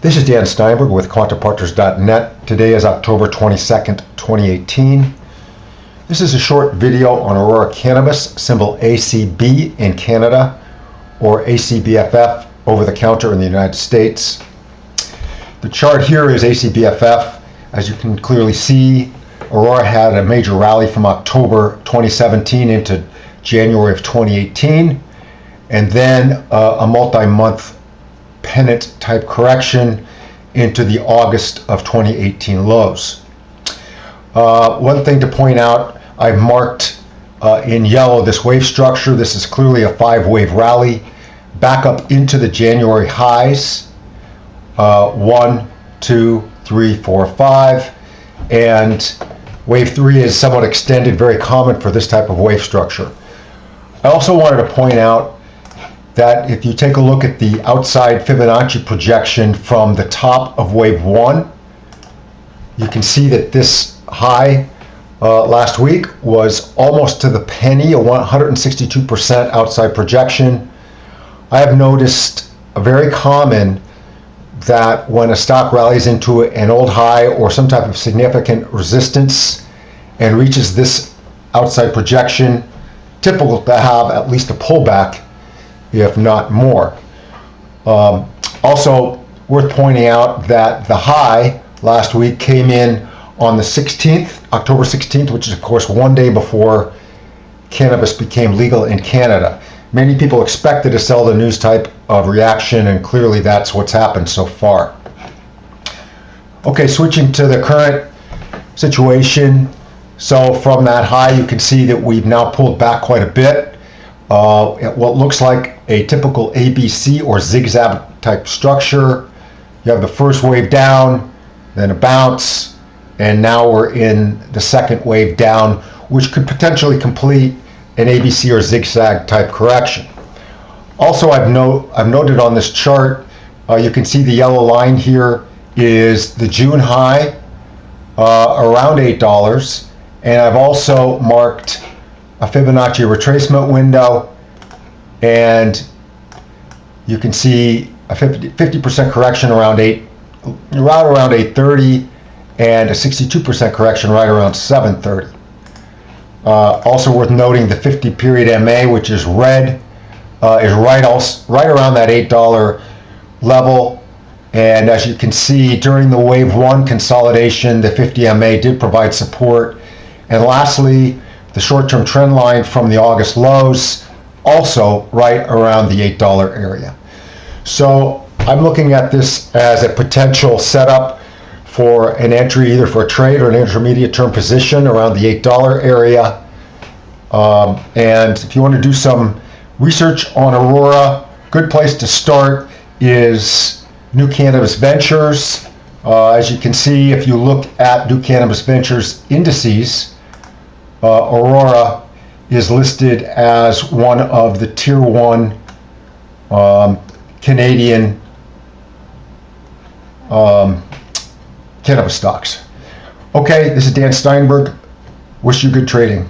This is Dan Steinberg with quantapartners.net. Today is October 22nd, 2018. This is a short video on Aurora cannabis, symbol ACB in Canada, or acbff over the counter in the United States. The chart here is acbff. As you can clearly see, Aurora had a major rally from October 2017 into January of 2018, and then a multi-month pennant type correction into the August of 2018 lows. One thing to point out, I've marked in yellow this wave structure. This is clearly a 5-wave rally back up into the January highs, 1, 2, 3, 4, 5, and wave 3 is somewhat extended, very common for this type of wave structure. I also wanted to point out that if you take a look at the outside Fibonacci projection from the top of wave 1, you can see that this high last week was almost to the penny, a 162% outside projection. I have noticed a very common that when a stock rallies into an old high or some type of significant resistance and reaches this outside projection, typical to have at least a pullback, if not more. Also worth pointing out that the high last week came in on the 16th, October 16th, which is of course one day before cannabis became legal in Canada. Many people expected a sell the news type of reaction, and clearly that's what's happened so far. Okay, switching to the current situation. So from that high, you can see that we've now pulled back quite a bit. At what looks like a typical ABC or zigzag type structure. You have the first wave down, then a bounce, and now we're in the second wave down, which could potentially complete an ABC or zigzag type correction. Also, I've noted on this chart, you can see the yellow line here is the June high, around $8, and I've also marked a Fibonacci retracement window, and you can see a 50% correction around 830, and a 62% correction right around 730. Also worth noting, the 50 period MA, which is red, is right around that $8 level. And as you can see, during the wave 1 consolidation, the 50 MA did provide support. And lastly, the short-term trend line from the August lows, also right around the $8 area. So I'm looking at this as a potential setup for an entry, either for a trade or an intermediate term position around the $8 area. And if you want to do some research on Aurora, good place to start is New Cannabis Ventures. As you can see, if you look at New Cannabis Ventures indices, Aurora is listed as one of the tier 1 Canadian cannabis stocks. Okay, this is Dan Steinberg. Wish you good trading.